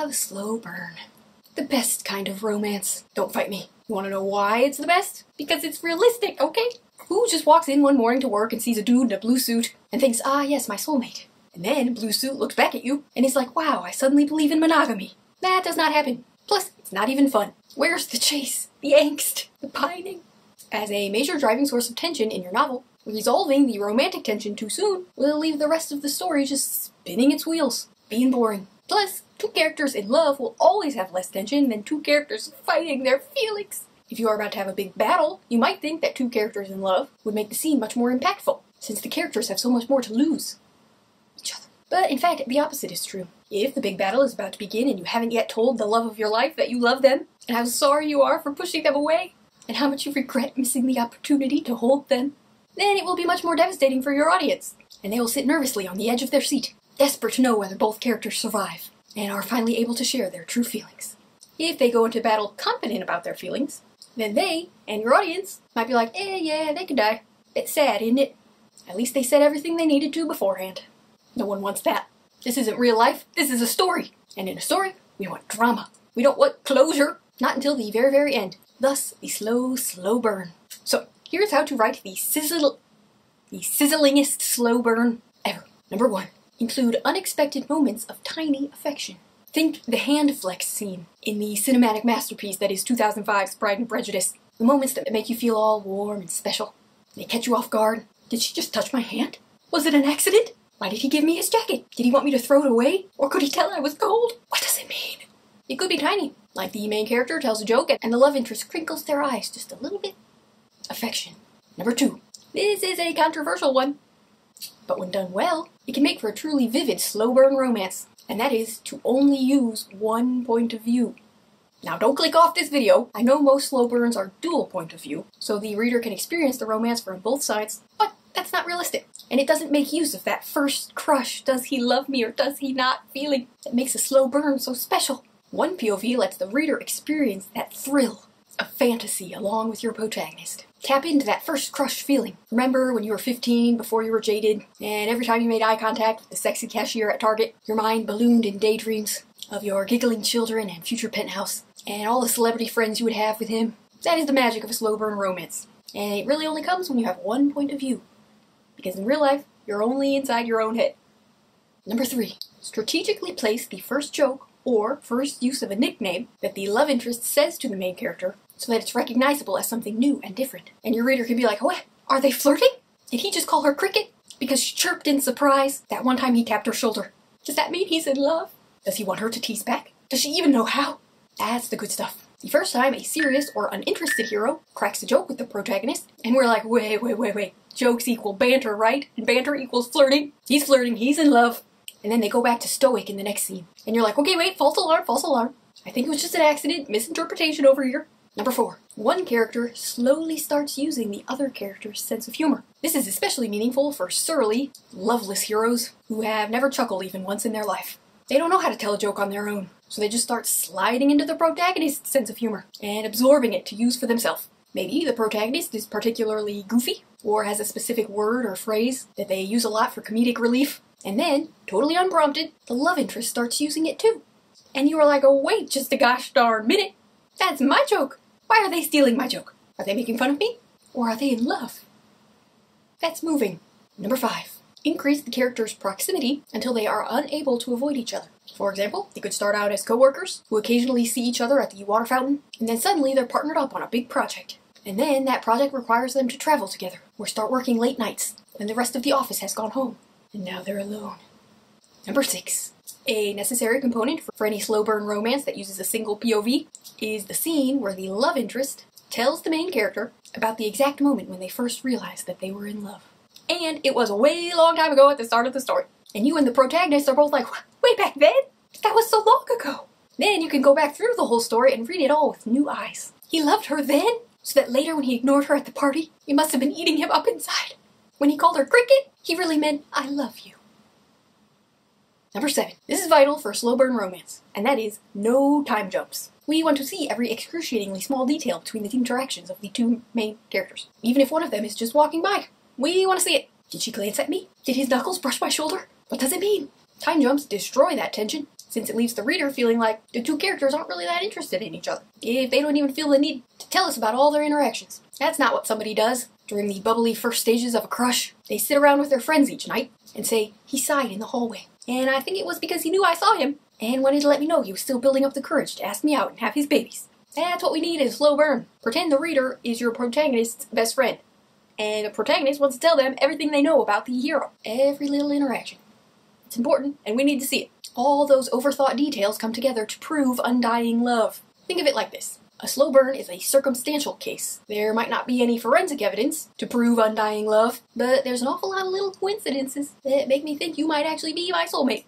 the slow burn. The best kind of romance. Don't fight me. You wanna know why it's the best? Because it's realistic, okay? Who just walks in one morning to work and sees a dude in a blue suit and thinks, ah yes, my soulmate. And then blue suit looks back at you and is like, wow, I suddenly believe in monogamy. That does not happen. Plus, it's not even fun. Where's the chase? The angst? The pining? As a major driving source of tension in your novel, resolving the romantic tension too soon will leave the rest of the story just spinning its wheels, being boring. Plus, two characters in love will always have less tension than two characters fighting their feelings. If you are about to have a big battle, you might think that two characters in love would make the scene much more impactful, since the characters have so much more to lose. Each other. But in fact, the opposite is true. If the big battle is about to begin and you haven't yet told the love of your life that you love them, and how sorry you are for pushing them away, and how much you regret missing the opportunity to hold them, then it will be much more devastating for your audience, and they will sit nervously on the edge of their seat, desperate to know whether both characters survive, and are finally able to share their true feelings. If they go into battle confident about their feelings, then they, and your audience, might be like, yeah, they could die. It's sad, isn't it? At least they said everything they needed to beforehand. No one wants that. This isn't real life, this is a story. And in a story, we want drama. We don't want closure, not until the very, very end. Thus, the slow burn. So, here's how to write the sizzlingest slow burn ever. Number 1. Include unexpected moments of tiny affection. Think the hand flex scene in the cinematic masterpiece that is 2005's Pride and Prejudice. The moments that make you feel all warm and special. They catch you off guard. Did she just touch my hand? Was it an accident? Why did he give me his jacket? Did he want me to throw it away? Or could he tell I was cold? What does it mean? It could be tiny, like the main character tells a joke and the love interest crinkles their eyes just a little bit. Affection. Number 2. This is a controversial one. But when done well, it can make for a truly vivid slow burn romance. And that is to only use one point of view. Now don't click off this video. I know most slow burns are dual point of view, so the reader can experience the romance from both sides, but that's not realistic. And it doesn't make use of that first crush, does he love me or does he not feeling that makes a slow burn so special. One POV lets the reader experience that thrill of fantasy along with your protagonist. Tap into that first crush feeling. Remember when you were 15, before you were jaded, and every time you made eye contact with the sexy cashier at Target, your mind ballooned in daydreams of your giggling children and future penthouse, and all the celebrity friends you would have with him. That is the magic of a slow burn romance. And it really only comes when you have one point of view. Because in real life, you're only inside your own head. Number 3. Strategically place the first joke or first use of a nickname that the love interest says to the main character so that it's recognizable as something new and different. And your reader can be like, what? Are they flirting? Did he just call her Cricket? Because she chirped in surprise that one time he tapped her shoulder. Does that mean he's in love? Does he want her to tease back? Does she even know how? That's the good stuff. The first time a serious or uninterested hero cracks a joke with the protagonist, and we're like, wait. Jokes equal banter, right? And banter equals flirting. He's flirting, he's in love. And then they go back to stoic in the next scene. And you're like, okay, wait, false alarm. I think it was just an accident, misinterpretation over here. Number 4. One character slowly starts using the other character's sense of humor. This is especially meaningful for surly, loveless heroes who have never chuckled even once in their life. They don't know how to tell a joke on their own, so they just start sliding into the protagonist's sense of humor and absorbing it to use for themselves. Maybe the protagonist is particularly goofy, or has a specific word or phrase that they use a lot for comedic relief, and then, totally unprompted, the love interest starts using it too. And you are like, oh wait just a gosh darn minute, that's my joke. Why are they stealing my joke? Are they making fun of me? Or are they in love? That's moving. Number 5. Increase the character's proximity until they are unable to avoid each other. For example, they could start out as co-workers who occasionally see each other at the water fountain, and then suddenly they're partnered up on a big project. And then that project requires them to travel together, or start working late nights when the rest of the office has gone home. And now they're alone. Number 6. A necessary component for any slow burn romance that uses a single POV is the scene where the love interest tells the main character about the exact moment when they first realized that they were in love. And it was a way long time ago at the start of the story. And you and the protagonist are both like, way back then? That was so long ago. Then you can go back through the whole story and read it all with new eyes. He loved her then, so that later when he ignored her at the party, it must have been eating him up inside. When he called her Cricket, he really meant, I love you. Number 7. This is vital for a slow burn romance, and that is no time jumps. We want to see every excruciatingly small detail between the interactions of the two main characters, even if one of them is just walking by. We want to see it. Did she glance at me? Did his knuckles brush my shoulder? What does it mean? Time jumps destroy that tension, since it leaves the reader feeling like the two characters aren't really that interested in each other, if they don't even feel the need to tell us about all their interactions. That's not what somebody does during the bubbly first stages of a crush. They sit around with their friends each night and say, he sighed in the hallway, and I think it was because he knew I saw him and wanted to let me know he was still building up the courage to ask me out and have his babies. That's what we need in a slow burn. Pretend the reader is your protagonist's best friend, and the protagonist wants to tell them everything they know about the hero. Every little interaction. It's important, and we need to see it. All those overthought details come together to prove undying love. Think of it like this. A slow burn is a circumstantial case. There might not be any forensic evidence to prove undying love, but there's an awful lot of little coincidences that make me think you might actually be my soulmate.